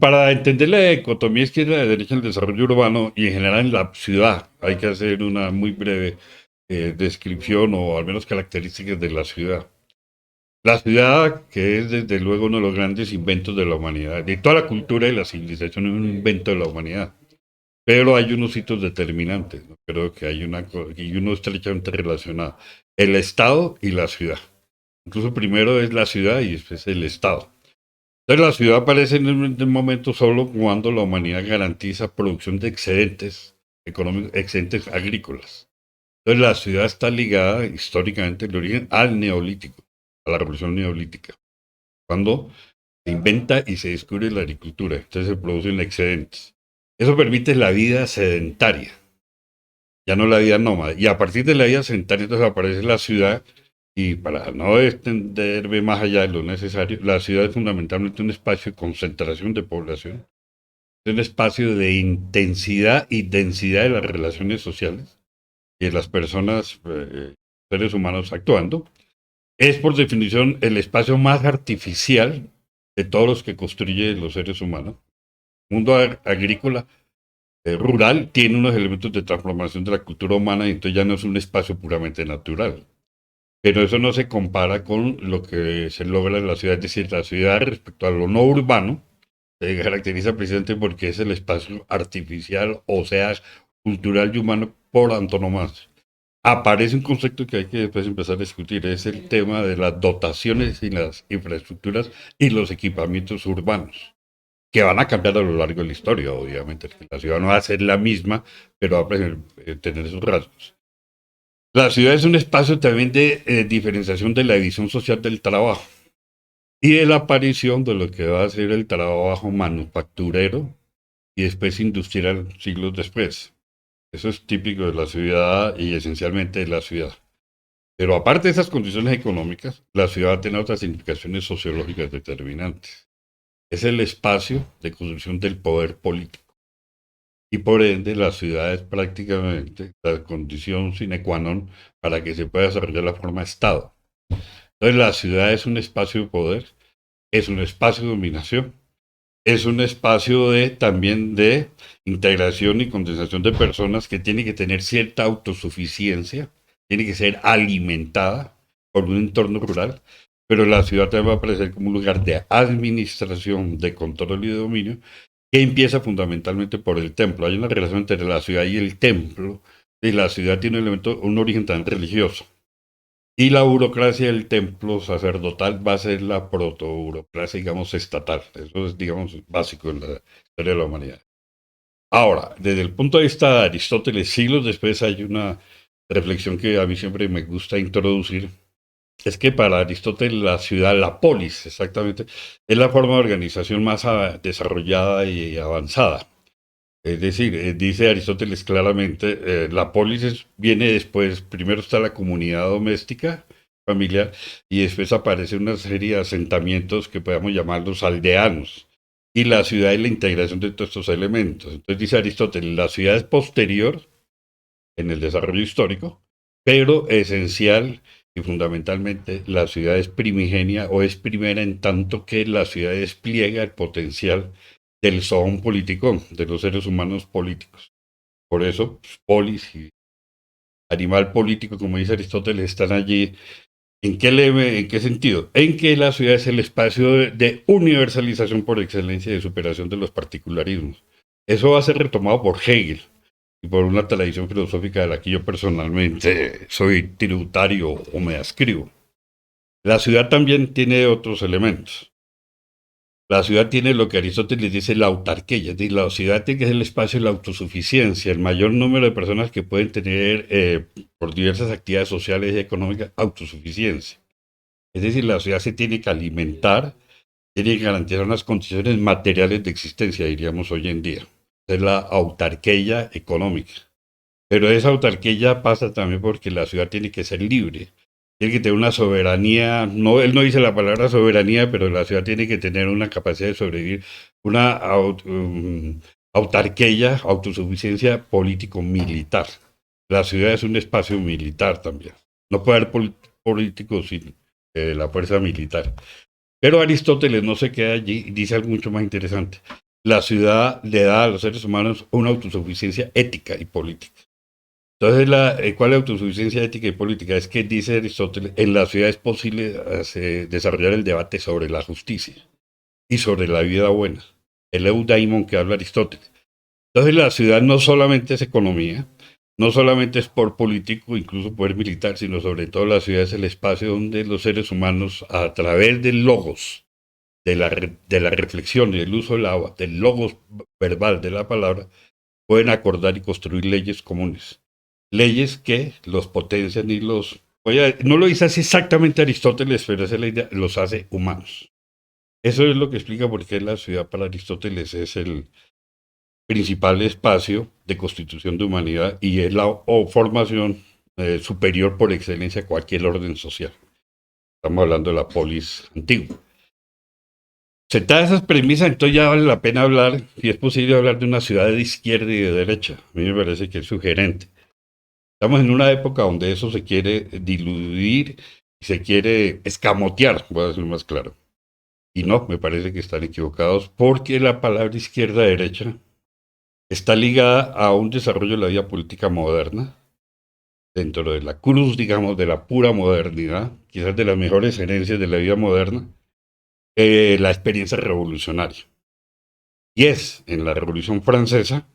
Para entender la dicotomía izquierda y derecha en el desarrollo urbano y en general en la ciudad, hay que hacer una muy breve descripción o al menos características de la ciudad. La ciudad, que es desde luego uno de los grandes inventos de la humanidad, de toda la cultura y la civilización, es un invento de la humanidad. Pero hay unos hitos determinantes, ¿no? Creo que hay y uno estrechamente relacionado. El Estado y la ciudad. Incluso primero es la ciudad y después el Estado. Entonces la ciudad aparece en un momento solo cuando la humanidad garantiza producción de excedentes económicos, excedentes agrícolas. Entonces la ciudad está ligada históricamente el origen al neolítico, a la revolución neolítica, cuando se inventa y se descubre la agricultura, entonces se producen excedentes. Eso permite la vida sedentaria, ya no la vida nómada. Y a partir de la vida sedentaria entonces aparece la ciudad y para no extenderme más allá de lo necesario, la ciudad es fundamentalmente un espacio de concentración de población, es un espacio de intensidad y densidad de las relaciones sociales y de las personas, seres humanos actuando. Es por definición el espacio más artificial de todos los que construyen los seres humanos. El mundo agrícola rural tiene unos elementos de transformación de la cultura humana y entonces ya no es un espacio puramente natural. Pero eso no se compara con lo que se logra en la ciudad. Es decir, la ciudad respecto a lo no urbano se caracteriza precisamente porque es el espacio artificial, o sea, cultural y humano por antonomasia. Aparece un concepto que hay que después empezar a discutir, es el tema de las dotaciones y las infraestructuras y los equipamientos urbanos, que van a cambiar a lo largo de la historia, obviamente. La ciudad no va a ser la misma, pero va a tener sus rasgos. La ciudad es un espacio también de diferenciación de la división social del trabajo y de la aparición de lo que va a ser el trabajo manufacturero y después industrial siglos después. Eso es típico de la ciudad y esencialmente de la ciudad. Pero aparte de esas condiciones económicas, la ciudad tiene otras significaciones sociológicas determinantes. Es el espacio de construcción del poder político. Y por ende, la ciudad es prácticamente la condición sine qua non para que se pueda desarrollar la forma Estado. Entonces, la ciudad es un espacio de poder, es un espacio de dominación, es un espacio de, también de integración y condensación de personas que tiene que tener cierta autosuficiencia, tiene que ser alimentada por un entorno rural, pero la ciudad también va a aparecer como un lugar de administración, de control y de dominio, que empieza fundamentalmente por el templo. Hay una relación entre la ciudad y el templo, y la ciudad tiene un elemento, un origen tan religioso. Y la burocracia del templo sacerdotal va a ser la proto-burocracia, digamos, estatal. Eso es, digamos, básico en la historia de la humanidad. Ahora, desde el punto de vista de Aristóteles, siglos después hay una reflexión que a mí siempre me gusta introducir. Es que para Aristóteles la ciudad, la polis, exactamente, es la forma de organización más desarrollada y avanzada. Es decir, dice Aristóteles claramente, la polis viene después, primero está la comunidad doméstica, familiar, y después aparece una serie de asentamientos que podemos llamarlos aldeanos, y la ciudad es la integración de todos estos elementos. Entonces dice Aristóteles, la ciudad es posterior en el desarrollo histórico, pero esencial y fundamentalmente la ciudad es primigenia o es primera en tanto que la ciudad despliega el potencial del zoon político, de los seres humanos políticos. Por eso, pues, polis y animal político, como dice Aristóteles, están allí. ¿En qué sentido? En que la ciudad es el espacio de universalización por excelencia y de superación de los particularismos. Eso va a ser retomado por Hegel y por una tradición filosófica de la que yo personalmente soy tributario o me ascribo. La ciudad también tiene otros elementos. La ciudad tiene lo que Aristóteles dice la autarquía, es decir, la ciudad tiene que ser el espacio de la autosuficiencia, el mayor número de personas que pueden tener por diversas actividades sociales y económicas autosuficiencia. Es decir, la ciudad se tiene que alimentar, tiene que garantizar unas condiciones materiales de existencia, diríamos hoy en día. Es la autarquía económica. Pero esa autarquía pasa también porque la ciudad tiene que ser libre, tiene que tener una soberanía, no, él no dice la palabra soberanía, pero la ciudad tiene que tener una capacidad de sobrevivir, una autarquía, autosuficiencia político-militar. La ciudad es un espacio militar también. No puede haber políticos sin la fuerza militar. Pero Aristóteles no se queda allí y dice algo mucho más interesante. La ciudad le da a los seres humanos una autosuficiencia ética y política. Entonces, ¿cuál es la autosuficiencia ética y política? Es que dice Aristóteles, en la ciudad es posible desarrollar el debate sobre la justicia y sobre la vida buena. El eudaimon que habla Aristóteles. Entonces, la ciudad no solamente es economía, no solamente es por político, incluso poder militar, sino sobre todo la ciudad es el espacio donde los seres humanos, a través del logos, de la reflexión y del uso del agua, del logos verbal de la palabra, pueden acordar y construir leyes comunes. Leyes que los potencian y no lo dice así exactamente Aristóteles, pero esa es la idea, los hace humanos. Eso es lo que explica por qué la ciudad para Aristóteles es el principal espacio de constitución de humanidad y es la formación superior por excelencia a cualquier orden social. Estamos hablando de la polis antigua. Sentadas esas premisas, entonces ya vale la pena hablar, si es posible, hablar de una ciudad de izquierda y de derecha. A mí me parece que es sugerente. Estamos en una época donde eso se quiere diluir y se quiere escamotear, voy a decirlo más claro. Y no, me parece que están equivocados porque la palabra izquierda-derecha está ligada a un desarrollo de la vida política moderna, dentro de la cruz, digamos, de la pura modernidad, quizás de las mejores herencias de la vida moderna, la experiencia revolucionaria. Y es en la Revolución Francesa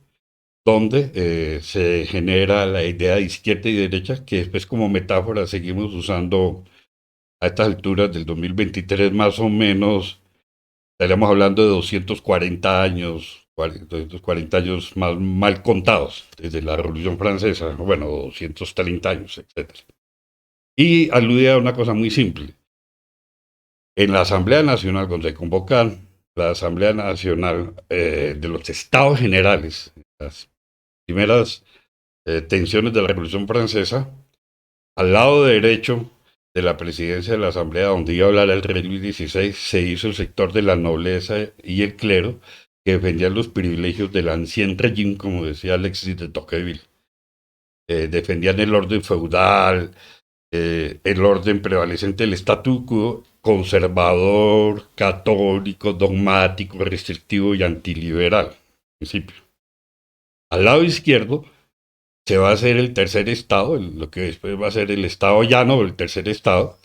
donde se genera la idea de izquierda y derecha, que después como metáfora seguimos usando a estas alturas del 2023 más o menos, estaríamos hablando de 240 años, 240 años más mal contados, desde la Revolución Francesa, bueno, 230 años, etcétera. Y alude a una cosa muy simple. En la Asamblea Nacional, cuando se convocan la Asamblea Nacional de los Estados Generales, las primeras tensiones de la Revolución Francesa, al lado derecho de la presidencia de la Asamblea, donde iba a hablar el rey Luis XVI, se hizo el sector de la nobleza y el clero, que defendían los privilegios del ancien régimen, como decía Alexis de Tocqueville. Defendían el orden feudal, el orden prevalecente del statu quo, conservador, católico, dogmático, restrictivo y antiliberal, en principio. Al lado izquierdo se va a hacer el tercer estado, lo que después va a ser el estado llano, el tercer estado,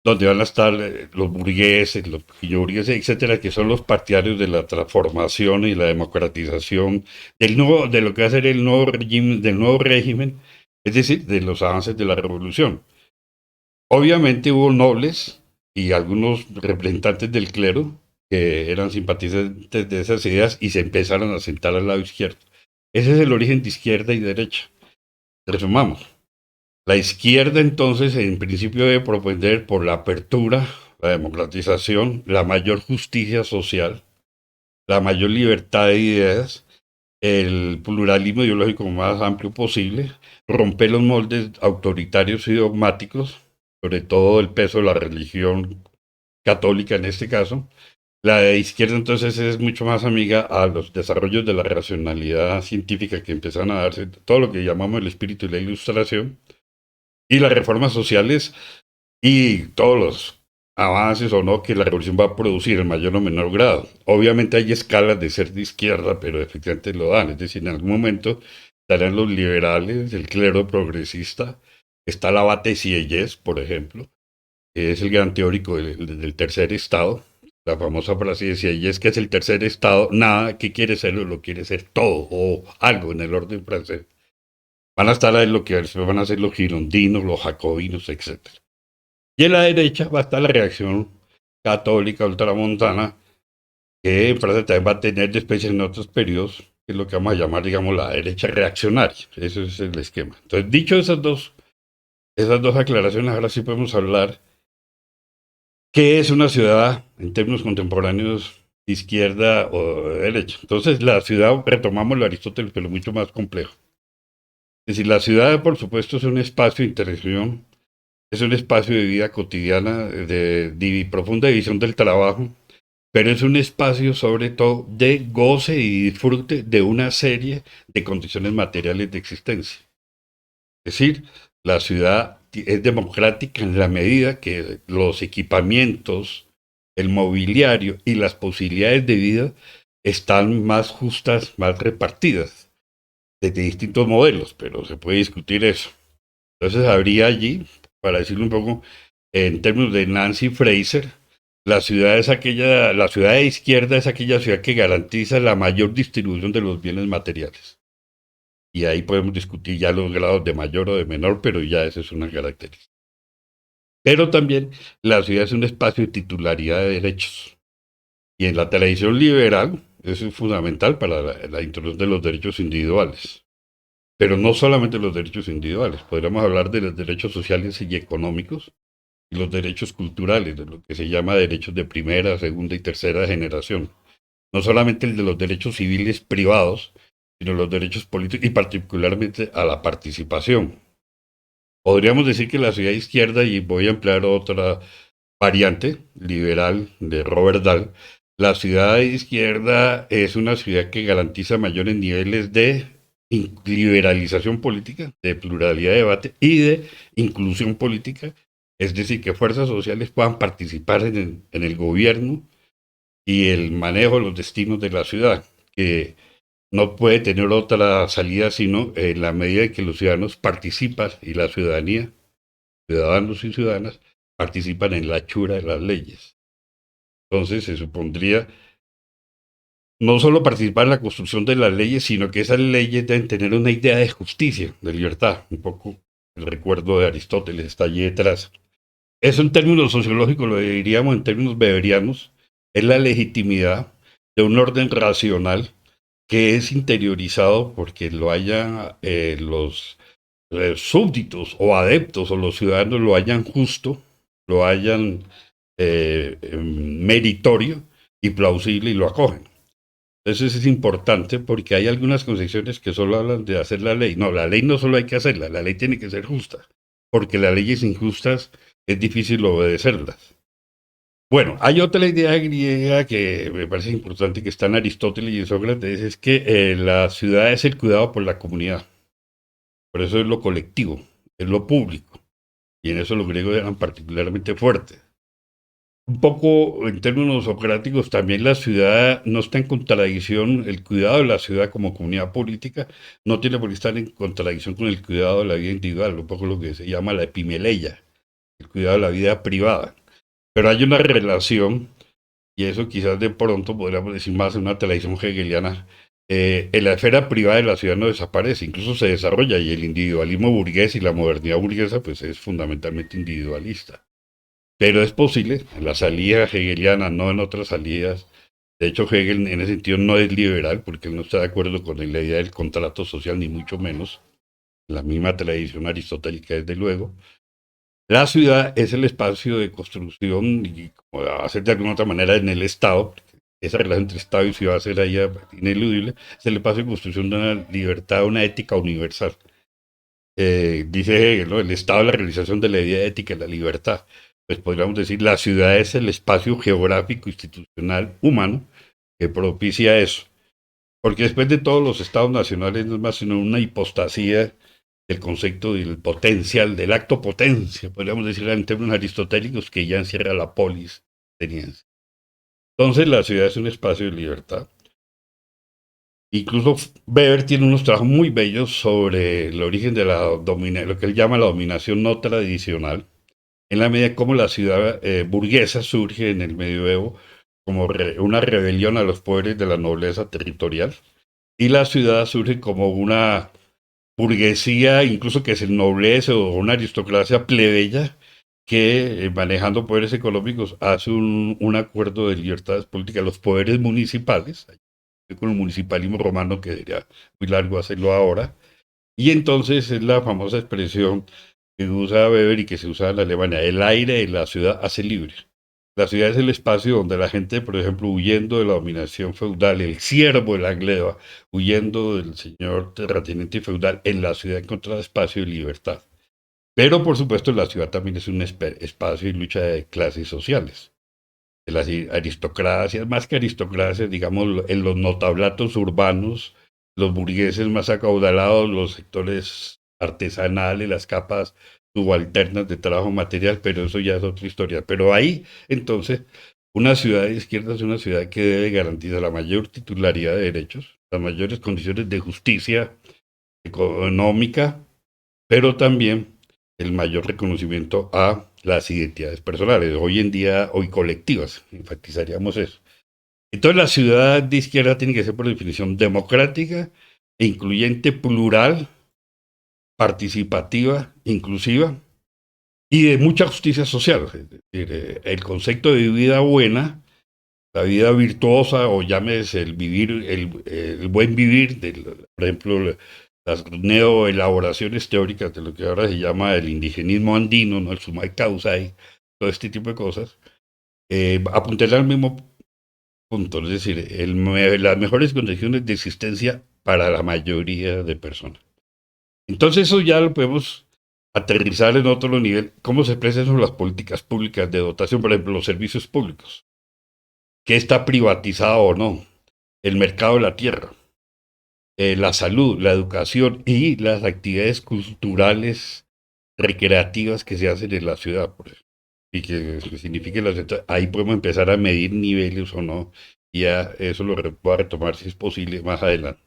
donde van a estar los burgueses, los burgueses, etcétera, que son los partidarios de la transformación y la democratización de lo que va a ser el nuevo régimen, del nuevo régimen, es decir, de los avances de la revolución. Obviamente hubo nobles y algunos representantes del clero que eran simpatizantes de esas ideas y se empezaron a sentar al lado izquierdo. Ese es el origen de izquierda y derecha. Resumamos. La izquierda entonces en principio debe propender por la apertura, la democratización, la mayor justicia social, la mayor libertad de ideas, el pluralismo ideológico más amplio posible, romper los moldes autoritarios y dogmáticos, sobre todo el peso de la religión católica en este caso. La de izquierda entonces es mucho más amiga a los desarrollos de la racionalidad científica que empiezan a darse, todo lo que llamamos el espíritu y la ilustración, y las reformas sociales y todos los avances o no que la revolución va a producir en mayor o menor grado. Obviamente hay escalas de ser de izquierda, pero efectivamente lo dan. Es decir, en algún momento estarán los liberales, el clero progresista, está el abate Sieyès, por ejemplo, que es el gran teórico del tercer estado. La famosa frase de Sieyès, que es el tercer estado, nada que quiere ser lo quiere ser todo o algo en el orden francés. Van a estar ahí lo que van a ser los girondinos, los jacobinos, etcétera. Y en la derecha va a estar la reacción católica ultramontana, que en Francia también va a tener después en otros periodos, que es lo que vamos a llamar, digamos, la derecha reaccionaria. Ese es el esquema. Entonces, dicho esas dos aclaraciones, ahora sí podemos hablar qué es una ciudad en términos contemporáneos de izquierda o de derecha. Entonces, la ciudad, retomamos lo de Aristóteles, pero mucho más complejo. Es decir, la ciudad, por supuesto, es un espacio de interacción, es un espacio de vida cotidiana, de profunda división del trabajo, pero es un espacio sobre todo de goce y disfrute de una serie de condiciones materiales de existencia. Es decir, la ciudad es democrática en la medida que los equipamientos el mobiliario y las posibilidades de vida están más justas, más repartidas, desde distintos modelos, pero se puede discutir eso. Entonces habría allí, para decirlo un poco, en términos de Nancy Fraser, la ciudad de izquierda es aquella ciudad que garantiza la mayor distribución de los bienes materiales. Y ahí podemos discutir ya los grados de mayor o de menor, pero ya esa es una característica. Pero también la ciudad es un espacio de titularidad de derechos. Y en la tradición liberal, eso es fundamental para la introducción de los derechos individuales. Pero no solamente los derechos individuales, podríamos hablar de los derechos sociales y económicos y los derechos culturales, de lo que se llama derechos de primera, segunda y tercera generación. No solamente el de los derechos civiles privados, sino los derechos políticos y particularmente a la participación. Podríamos decir que la ciudad izquierda, y voy a emplear otra variante liberal de Robert Dahl, la ciudad izquierda es una ciudad que garantiza mayores niveles de liberalización política, de pluralidad de debate y de inclusión política, es decir, que fuerzas sociales puedan participar en el gobierno y el manejo de los destinos de la ciudad, que no puede tener otra salida sino en la medida en que los ciudadanos participan y la ciudadanía, ciudadanos y ciudadanas, participan en la hechura de las leyes. Entonces se supondría no solo participar en la construcción de las leyes, sino que esas leyes deben tener una idea de justicia, de libertad. Un poco el recuerdo de Aristóteles está allí detrás. Eso en términos sociológicos, lo diríamos en términos beberianos, es la legitimidad de un orden racional que es interiorizado porque lo hayan los súbditos o adeptos o los ciudadanos lo hayan justo, lo hayan meritorio y plausible y lo acogen. Entonces es importante porque hay algunas concepciones que solo hablan de hacer la ley. No, la ley no solo hay que hacerla, la ley tiene que ser justa, porque las leyes injustas es difícil obedecerlas. Bueno, hay otra idea griega que me parece importante que está en Aristóteles y en Sócrates, es que la ciudad es el cuidado por la comunidad. Por eso es lo colectivo, es lo público. Y en eso los griegos eran particularmente fuertes. Un poco en términos socráticos, también la ciudad no está en contradicción, el cuidado de la ciudad como comunidad política no tiene por qué estar en contradicción con el cuidado de la vida individual, un poco lo que se llama la epimeleia, el cuidado de la vida privada. Pero hay una relación, y eso quizás de pronto podríamos decir más en una tradición hegeliana, en la esfera privada de la ciudad no desaparece, incluso se desarrolla, y el individualismo burgués y la modernidad burguesa pues es fundamentalmente individualista. Pero es posible, en la salida hegeliana, no en otras salidas. De hecho, Hegel en ese sentido no es liberal, porque él no está de acuerdo con la idea del contrato social, ni mucho menos. La misma tradición aristotélica, desde luego. La ciudad es el espacio de construcción, y como va a ser de alguna otra manera en el Estado, esa relación entre Estado y ciudad será ya ineludible, es el espacio de construcción de una libertad, una ética universal. Dice Hegel, ¿no? El Estado es la realización de la idea ética y la libertad. Pues podríamos decir, la ciudad es el espacio geográfico, institucional, humano, que propicia eso. Porque después de todos los estados nacionales no es más sino una hipostasía del concepto del potencial, del acto potencia, podríamos decir en términos aristotélicos, que ya encierra la polis ateniense. Entonces la ciudad es un espacio de libertad. Incluso Weber tiene unos trabajos muy bellos sobre el origen de lo que él llama la dominación no tradicional, en la medida como la ciudad burguesa surge en el medioevo como una rebelión a los poderes de la nobleza territorial, y la ciudad surge como una burguesía, incluso que se ennoblece, o una aristocracia plebeya que, manejando poderes económicos, hace un acuerdo de libertades políticas. Los poderes municipales, con el municipalismo romano, que sería muy largo hacerlo ahora, y entonces es la famosa expresión que usa Weber y que se usa en Alemania: el aire de la ciudad hace libre. La ciudad es el espacio donde la gente, por ejemplo, huyendo de la dominación feudal, el siervo de la gleba, huyendo del señor terrateniente feudal, en la ciudad encontraba espacio de libertad. Pero, por supuesto, la ciudad también es un espacio de lucha de clases sociales, de las aristocracias, más que aristocracias, digamos, en los notablatos urbanos, los burgueses más acaudalados, los sectores artesanales, las capas subalternas de trabajo material, pero eso ya es otra historia. Pero ahí, entonces, Una ciudad de izquierda es una ciudad que debe garantizar la mayor titularidad de derechos, las mayores condiciones de justicia económica, pero también el mayor reconocimiento a las identidades personales, hoy en día, hoy colectivas, enfatizaríamos eso. Entonces la ciudad de izquierda tiene que ser por definición democrática, e incluyente, plural, participativa, inclusiva y de mucha justicia social. Es decir, el concepto de vida buena, la vida virtuosa o llames el vivir, el buen vivir, por ejemplo, las neoelaboraciones teóricas de lo que ahora se llama el indigenismo andino, ¿no? El sumai causa y todo este tipo de cosas, apuntan al mismo punto, es decir, las mejores condiciones de existencia para la mayoría de personas. Entonces eso ya lo podemos aterrizar en otro nivel, cómo se expresan sobre las políticas públicas de dotación, por ejemplo, los servicios públicos, qué está privatizado o no, el mercado de la tierra, la salud, la educación y las actividades culturales recreativas que se hacen en la ciudad, por ejemplo, y que signifique ahí podemos empezar a medir niveles o no, y ya eso voy a retomar si es posible más adelante.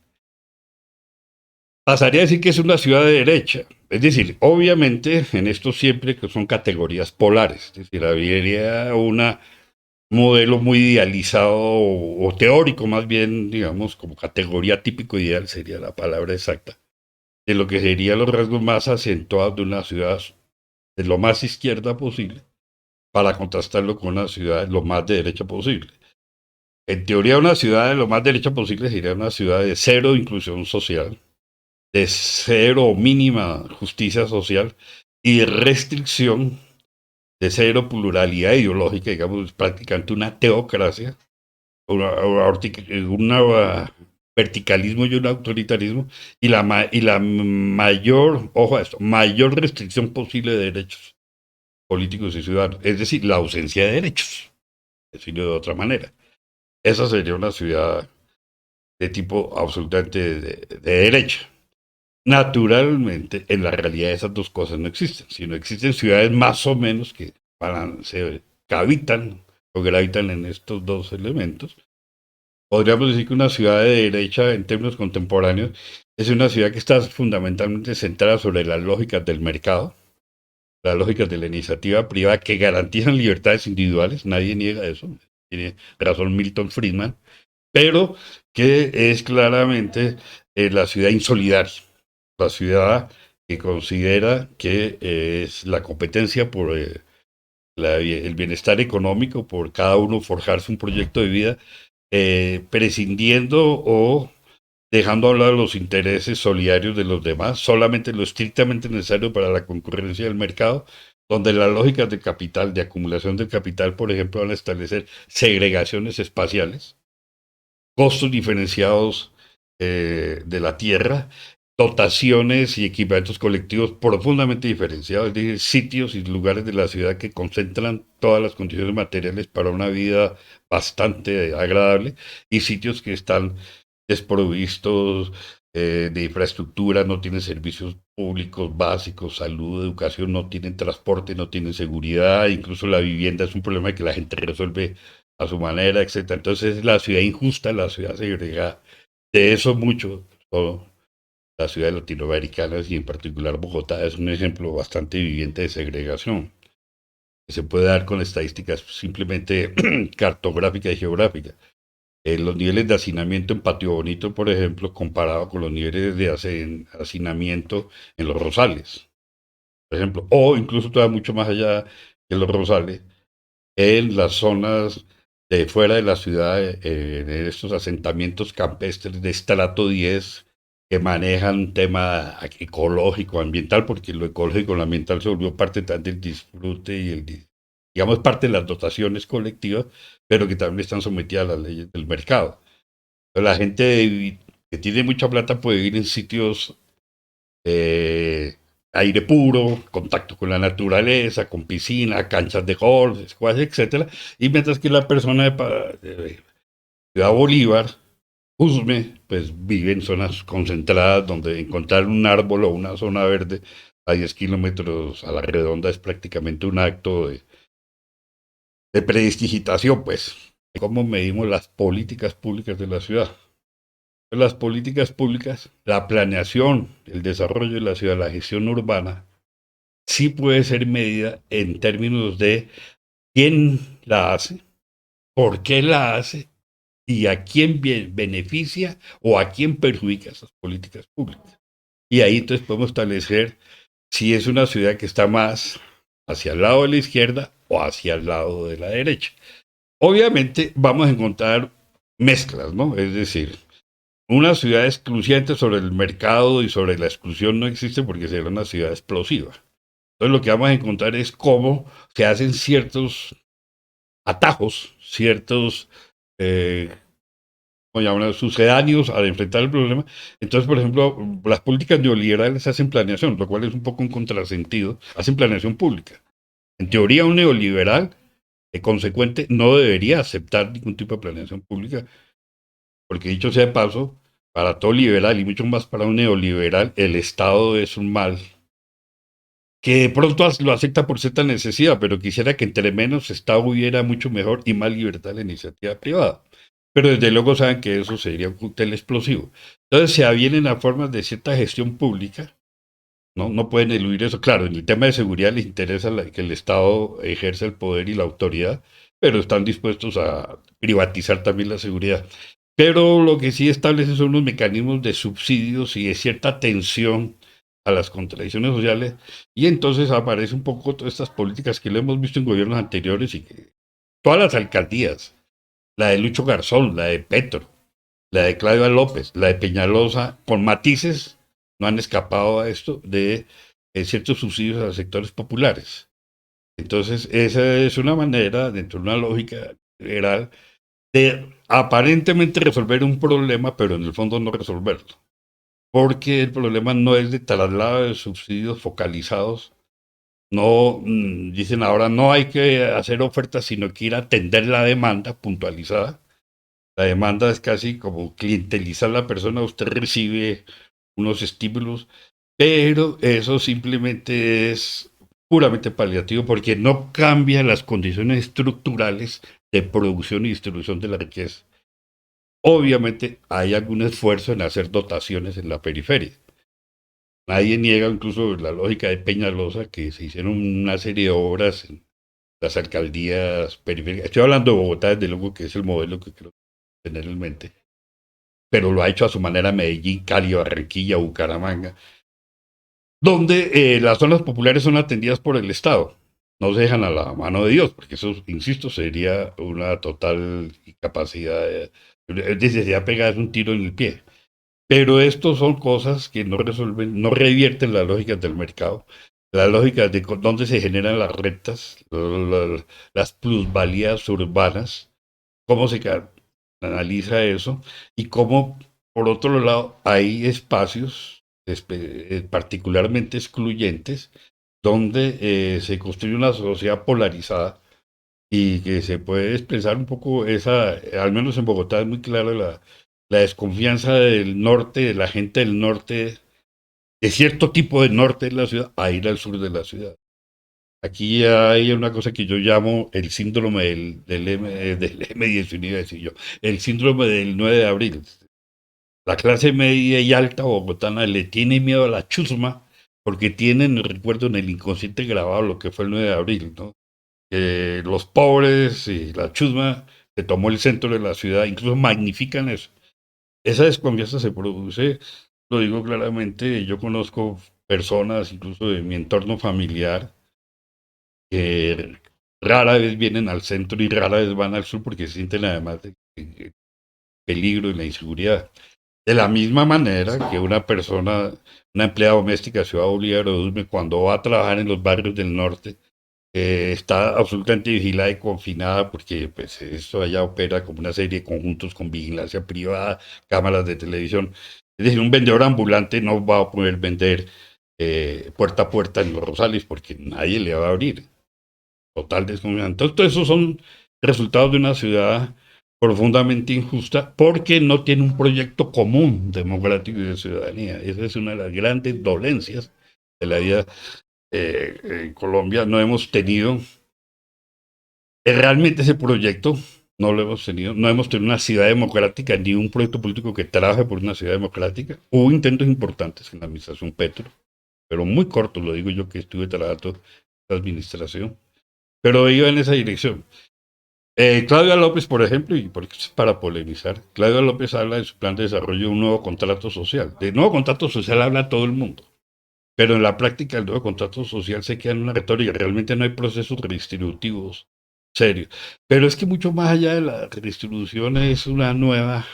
Pasaría a decir que es una ciudad de derecha. Es decir, obviamente en esto siempre que son categorías polares. Es decir, habría un modelo muy idealizado o teórico más bien, digamos, como categoría típico ideal sería la palabra exacta, de lo que serían los rasgos más acentuados de una ciudad de lo más izquierda posible para contrastarlo con una ciudad lo más de derecha posible. En teoría, una ciudad de lo más derecha posible sería una ciudad de cero inclusión social, de cero mínima justicia social y de restricción de cero pluralidad ideológica, digamos, prácticamente una teocracia, una verticalismo y un autoritarismo, y la mayor, ojo a esto, mayor restricción posible de derechos políticos y ciudadanos, es decir, la ausencia de derechos, decirlo de otra manera. Esa sería una ciudad de tipo absolutamente de derecha. Naturalmente, en la realidad esas dos cosas no existen, sino existen ciudades más o menos que se cavitan o gravitan en estos dos elementos. Podríamos decir que una ciudad de derecha, en términos contemporáneos, es una ciudad que está fundamentalmente centrada sobre las lógicas del mercado, las lógicas de la iniciativa privada que garantizan libertades individuales, nadie niega eso, tiene razón Milton Friedman, pero que es claramente la ciudad insolidaria, la ciudad que considera que es la competencia por el bienestar económico, por cada uno forjarse un proyecto de vida, prescindiendo o dejando a un lado los intereses solidarios de los demás, solamente lo estrictamente necesario para la concurrencia del mercado, donde las lógicas de capital, de acumulación del capital, por ejemplo, van a establecer segregaciones espaciales, costos diferenciados de la tierra, dotaciones y equipamientos colectivos profundamente diferenciados, es decir, sitios y lugares de la ciudad que concentran todas las condiciones materiales para una vida bastante agradable y sitios que están desprovistos de infraestructura, no tienen servicios públicos básicos, salud, educación, no tienen transporte, no tienen seguridad, incluso la vivienda es un problema que la gente resuelve a su manera, etcétera. Entonces la ciudad injusta, la ciudad segregada, de eso mucho, todo, las ciudades latinoamericanas y en particular Bogotá es un ejemplo bastante viviente de segregación, que se puede dar con estadísticas simplemente cartográficas y geográficas. Los niveles de hacinamiento en Patio Bonito, por ejemplo, comparado con los niveles de hacinamiento en Los Rosales, por ejemplo, o incluso todavía mucho más allá que Los Rosales, en las zonas de fuera de la ciudad, en estos asentamientos campestres de estrato 10 que manejan tema ecológico, ambiental, porque lo ecológico y lo ambiental se volvió parte también del disfrute y digamos, parte de las dotaciones colectivas, pero que también están sometidas a las leyes del mercado. Pero la gente que tiene mucha plata puede vivir en sitios eh, aire puro, contacto con la naturaleza, con piscina, canchas de golf, squash, etcétera, y mientras que la persona de Ciudad Bolívar, Usme, pues vive en zonas concentradas donde encontrar un árbol o una zona verde a 10 kilómetros a la redonda es prácticamente un acto de predigitación, pues, cómo medimos las políticas públicas de la ciudad. Las políticas públicas, la planeación, el desarrollo de la ciudad, la gestión urbana, sí puede ser medida en términos de quién la hace, por qué la hace y a quién beneficia o a quién perjudica esas políticas públicas. Y ahí entonces podemos establecer si es una ciudad que está más hacia el lado de la izquierda o hacia el lado de la derecha. Obviamente vamos a encontrar mezclas, ¿no? Es decir, una ciudad excluyente sobre el mercado y sobre la exclusión no existe porque será una ciudad explosiva. Entonces lo que vamos a encontrar es cómo se hacen ciertos atajos, ciertos eh, como llaman, sucedáneos al enfrentar el problema. Entonces, por ejemplo, las políticas neoliberales hacen planeación, lo cual es un poco un contrasentido, hacen planeación pública. En teoría, un neoliberal consecuente no debería aceptar ningún tipo de planeación pública, porque dicho sea de paso, para todo liberal y mucho más para un neoliberal, el Estado es un mal que de pronto lo acepta por cierta necesidad, pero quisiera que entre menos Estado hubiera mucho mejor y más libertad de la iniciativa privada. Pero desde luego saben que eso sería un cóctel explosivo. Entonces se avienen a formas de cierta gestión pública, ¿no? No pueden eludir eso. Claro, en el tema de seguridad les interesa que el Estado ejerza el poder y la autoridad, pero están dispuestos a privatizar también la seguridad. Pero lo que sí establece son unos mecanismos de subsidios y de cierta atención a las contradicciones sociales, y entonces aparece un poco todas estas políticas que lo hemos visto en gobiernos anteriores y que todas las alcaldías, la de Lucho Garzón, la de Petro, la de Claudia López, la de Peñalosa, con matices, no han escapado a esto de ciertos subsidios a sectores populares. Entonces, esa es una manera, dentro de una lógica general, de aparentemente resolver un problema, pero en el fondo no resolverlo. Porque el problema no es de traslado de subsidios focalizados. No, dicen ahora, no hay que hacer ofertas, sino que ir a atender la demanda puntualizada. La demanda es casi como clientelizar a la persona, usted recibe unos estímulos, pero eso simplemente es puramente paliativo porque no cambia las condiciones estructurales de producción y distribución de la riqueza. Obviamente hay algún esfuerzo en hacer dotaciones en la periferia. Nadie niega incluso la lógica de Peñalosa que se hicieron una serie de obras en las alcaldías periféricas. Estoy hablando de Bogotá, desde luego que es el modelo que creo tener en mente, pero lo ha hecho a su manera Medellín, Cali, Barranquilla, Bucaramanga, donde las zonas populares son atendidas por el Estado. No se dejan a la mano de Dios, porque eso, insisto, sería una total incapacidad. Es decir, ya pegar un tiro en el pie. Pero estos son cosas que no resuelven, no revierten las lógicas del mercado, las lógicas de dónde se generan las rentas, las plusvalías urbanas, cómo se analiza eso y cómo, por otro lado, hay espacios particularmente excluyentes donde se construye una sociedad polarizada y que se puede expresar un poco esa, al menos en Bogotá es muy clara la desconfianza del norte, de la gente del norte, de cierto tipo de norte de la ciudad, a ir al sur de la ciudad. Aquí hay una cosa que yo llamo el síndrome del M19, decir yo, el síndrome del 9 de abril. La clase media y alta bogotana le tiene miedo a la chusma porque tienen, recuerdo en el inconsciente grabado lo que fue el 9 de abril, ¿no? Los pobres y la chusma que tomó el centro de la ciudad, incluso magnifican eso. Esa desconfianza se produce, lo digo claramente, yo conozco personas, incluso de mi entorno familiar, que rara vez vienen al centro y rara vez van al sur porque se sienten además de peligro y la inseguridad. De la misma manera que una persona, una empleada doméstica de Ciudad Bolívar o Dusme, cuando va a trabajar en los barrios del norte, está absolutamente vigilada y confinada porque pues, esto allá opera como una serie de conjuntos con vigilancia privada, cámaras de televisión. Es decir, un vendedor ambulante no va a poder vender puerta a puerta en los Rosales porque nadie le va a abrir. Total desconfianza. Entonces, todos esos son resultados de una ciudad profundamente injusta porque no tiene un proyecto común democrático y de ciudadanía. Esa es una de las grandes dolencias de la vida en Colombia. No hemos tenido Realmente ese proyecto no lo hemos tenido, no hemos tenido una ciudad democrática ni un proyecto político que trabaje por una ciudad democrática. Hubo intentos importantes en la administración Petro, pero muy cortos, lo digo yo que estuve trabajando en la administración, pero iba en esa dirección. Claudia López, por ejemplo, y porque es para polemizar, Claudia López habla de su plan de desarrollo de un nuevo contrato social. De nuevo contrato social habla todo el mundo, pero en la práctica el nuevo contrato social se queda en una retórica, realmente no hay procesos redistributivos serios. Pero es que mucho más allá de la redistribución es una nueva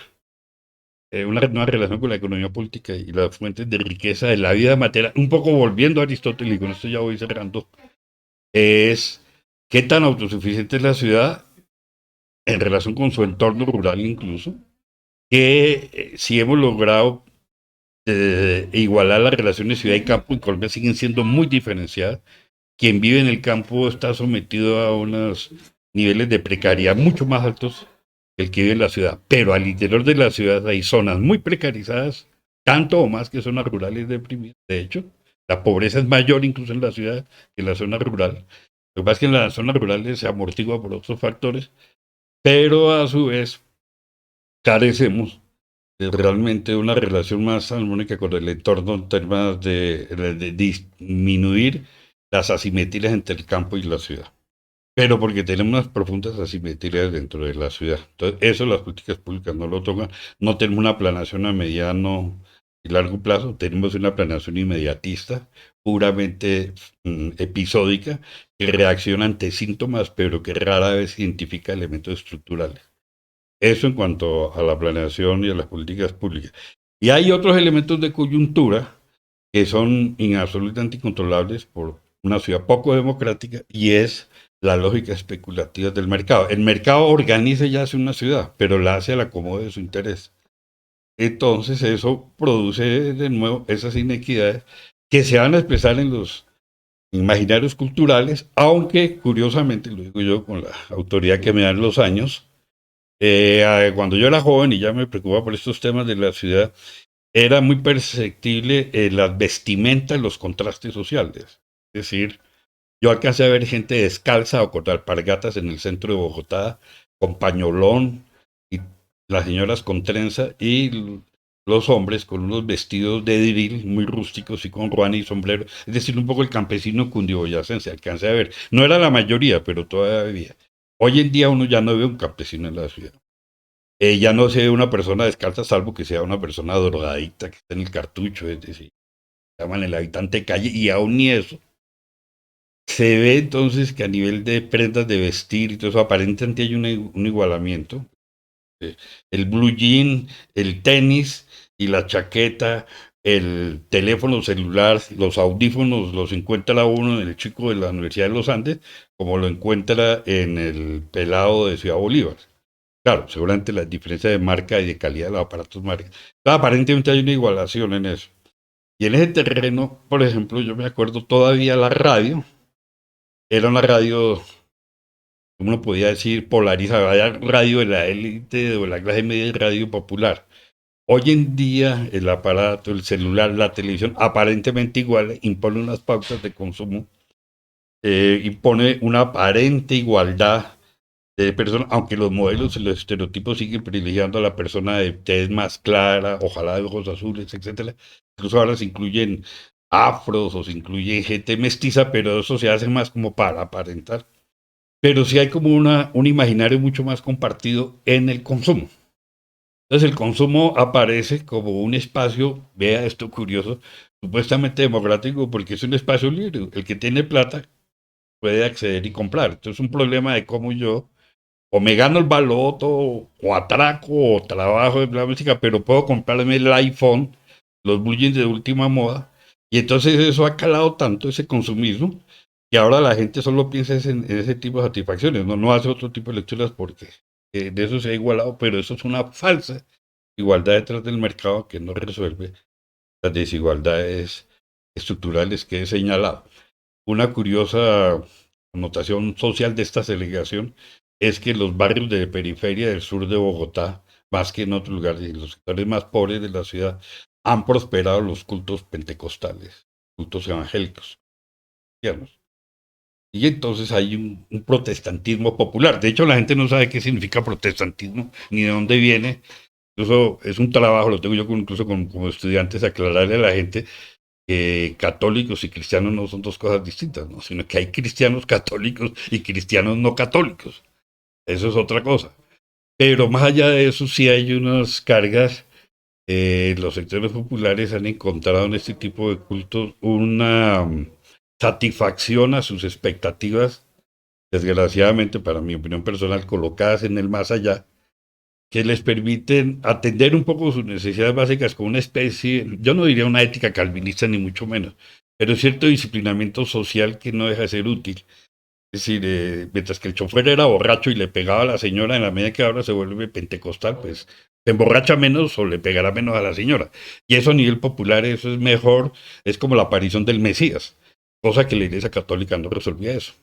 relación con la economía política y las fuentes de riqueza de la vida material, un poco volviendo a Aristóteles, y con esto ya voy cerrando, es qué tan autosuficiente es la ciudad en relación con su entorno rural incluso, que si hemos logrado igualar las relaciones ciudad y campo, en Colombia siguen siendo muy diferenciadas. Quien vive en el campo está sometido a unos niveles de precariedad mucho más altos que el que vive en la ciudad, pero al interior de la ciudad hay zonas muy precarizadas, tanto o más que zonas rurales deprimidas. De hecho, la pobreza es mayor incluso en la ciudad que en la zona rural. Lo que pasa es que en las zonas rurales se amortigua por otros factores, pero a su vez carecemos de realmente una relación más armónica con el entorno en términos de disminuir las asimetrías entre el campo y la ciudad. Pero porque tenemos unas profundas asimetrías dentro de la ciudad. Entonces, eso las políticas públicas no lo tocan. No tenemos una planeación a mediano y largo plazo, tenemos una planeación inmediatista, puramente episódica, que reacciona ante síntomas, pero que rara vez identifica elementos estructurales. Eso en cuanto a la planeación y a las políticas públicas. Y hay otros elementos de coyuntura que son absolutamente incontrolables por una ciudad poco democrática y es la lógica especulativa del mercado. El mercado organiza y hace una ciudad, pero la hace al acomodo de su interés. Entonces eso produce de nuevo esas inequidades que se van a expresar en los imaginarios culturales, aunque curiosamente, lo digo yo con la autoridad que me dan los años, cuando yo era joven y ya me preocupaba por estos temas de la ciudad, era muy perceptible las vestimentas, los contrastes sociales. Es decir, yo alcancé a ver gente descalza o con alpargatas en el centro de Bogotá, con pañolón, y las señoras con trenza y los hombres con unos vestidos de drill muy rústicos y con ruana y sombrero. Es decir, un poco el campesino cundiboyacense, alcancé a ver. No era la mayoría, pero todavía había. Hoy en día uno ya no ve un campesino en la ciudad. Ya no se ve una persona descalza, salvo que sea una persona drogadicta que está en el cartucho, es decir, llaman el habitante calle, y aún ni eso. Se ve entonces que a nivel de prendas de vestir y todo eso, aparentemente hay un igualamiento. Eh, El blue jean, el tenis y la chaqueta, el teléfono celular, los audífonos los encuentra uno en el chico de la Universidad de los Andes, como lo encuentra en el pelado de Ciudad Bolívar. Claro, seguramente la diferencia de marca y de calidad de los aparatos marca. Aparentemente hay una igualación en eso. Y en ese terreno, por ejemplo, yo me acuerdo todavía la radio, era una radio, uno podía decir, polarizada, era radio de la élite o de la clase media y radio popular. Hoy en día el aparato, el celular, la televisión, aparentemente igual, impone unas pautas de consumo, impone una aparente igualdad de personas, aunque los modelos y los estereotipos siguen privilegiando a la persona de tez más clara, ojalá de ojos azules, etcétera. Incluso ahora se incluyen afros o se incluye gente mestiza, pero eso se hace más como para aparentar. Pero sí hay como un imaginario mucho más compartido en el consumo. Entonces el consumo aparece como un espacio, vea esto curioso, supuestamente democrático porque es un espacio libre. El que tiene plata puede acceder y comprar. Entonces es un problema de cómo yo o me gano el baloto, o atraco, o trabajo de la música, pero puedo comprarme el iPhone, los blue jeans de última moda, y entonces eso ha calado tanto ese consumismo, que ahora la gente solo piensa en ese tipo de satisfacciones, no hace otro tipo de lecturas porque de eso se ha igualado, pero eso es una falsa igualdad detrás del mercado que no resuelve las desigualdades estructurales que he señalado. Una curiosa connotación social de esta segregación es que los barrios de periferia del sur de Bogotá, más que en otros lugares, y los sectores más pobres de la ciudad, han prosperado los cultos pentecostales, cultos evangélicos cristianos. Y entonces hay un protestantismo popular. De hecho, la gente no sabe qué significa protestantismo ni de dónde viene. Incluso es un trabajo, lo tengo yo incluso como estudiantes, aclararle a la gente que católicos y cristianos no son dos cosas distintas, ¿no? Sino que hay cristianos católicos y cristianos no católicos. Eso es otra cosa. Pero más allá de eso, sí hay unas cargas. Los sectores populares han encontrado en este tipo de cultos una satisfacción a sus expectativas, desgraciadamente para mi opinión personal, colocadas en el más allá, que les permiten atender un poco sus necesidades básicas con una especie, yo no diría una ética calvinista ni mucho menos, pero cierto disciplinamiento social que no deja de ser útil. Es decir, mientras que el chofer era borracho y le pegaba a la señora, en la medida que ahora se vuelve pentecostal, pues se emborracha menos o le pegará menos a la señora. Y eso a nivel popular, eso es mejor, es como la aparición del Mesías, cosa que la Iglesia Católica no resolvía eso.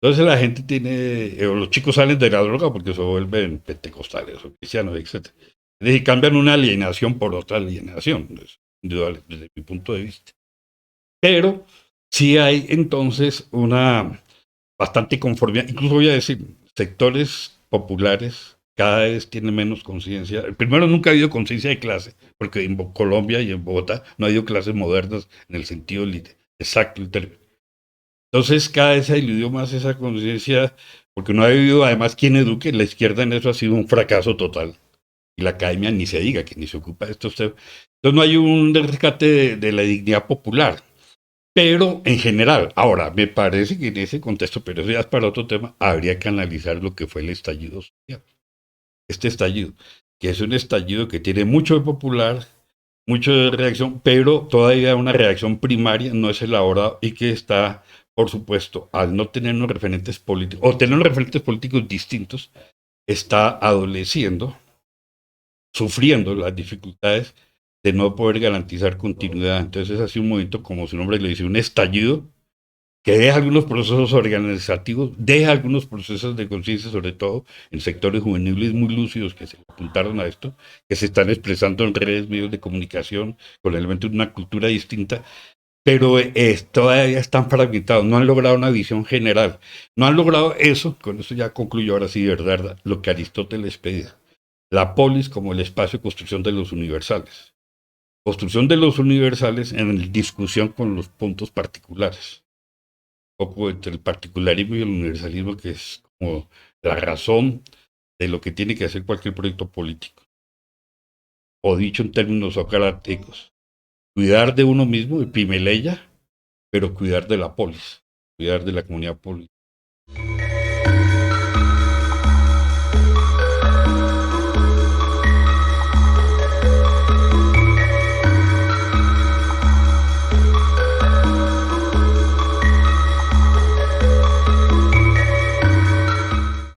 Entonces la gente tiene, o los chicos salen de la droga porque se vuelven pentecostales o cristianos, etc. Es decir, cambian una alienación por otra alienación, es indudable desde mi punto de vista. Pero sí hay entonces una bastante conformidad, incluso voy a decir, sectores populares cada vez tienen menos conciencia. El primero, nunca ha habido conciencia de clase, porque en Colombia y en Bogotá no ha habido clases modernas en el sentido exacto del término. Entonces cada vez se diluyó más esa conciencia, porque no ha habido además quien eduque. La izquierda en eso ha sido un fracaso total. Y la academia ni se diga, que ni se ocupa de estos temas. Entonces no hay un rescate de la dignidad popular. Pero en general, ahora, me parece que en ese contexto, pero eso ya es para otro tema, habría que analizar lo que fue el estallido social. Este estallido, que es un estallido que tiene mucho de popular, mucho de reacción, pero todavía una reacción primaria no es elaborada y que está, por supuesto, al no tener unos referentes políticos, o tener unos referentes políticos distintos, está adoleciendo, sufriendo las dificultades de no poder garantizar continuidad. Entonces es así un momento, como su nombre le dice, un estallido que deja algunos procesos organizativos, deja algunos procesos de conciencia, sobre todo en sectores juveniles muy lúcidos que se apuntaron a esto, que se están expresando en redes, medios de comunicación, con el elemento de una cultura distinta, pero todavía están fragmentados, no han logrado una visión general, no han logrado eso, con eso ya concluyo ahora sí, de verdad, lo que Aristóteles pedía, la polis como el espacio de construcción de los universales. Construcción de los universales en discusión con los puntos particulares poco entre el particularismo y el universalismo, que es como la razón de lo que tiene que hacer cualquier proyecto político. O dicho en términos socráticos, cuidar de uno mismo, de primeleya, pero cuidar de la polis, cuidar de la comunidad política.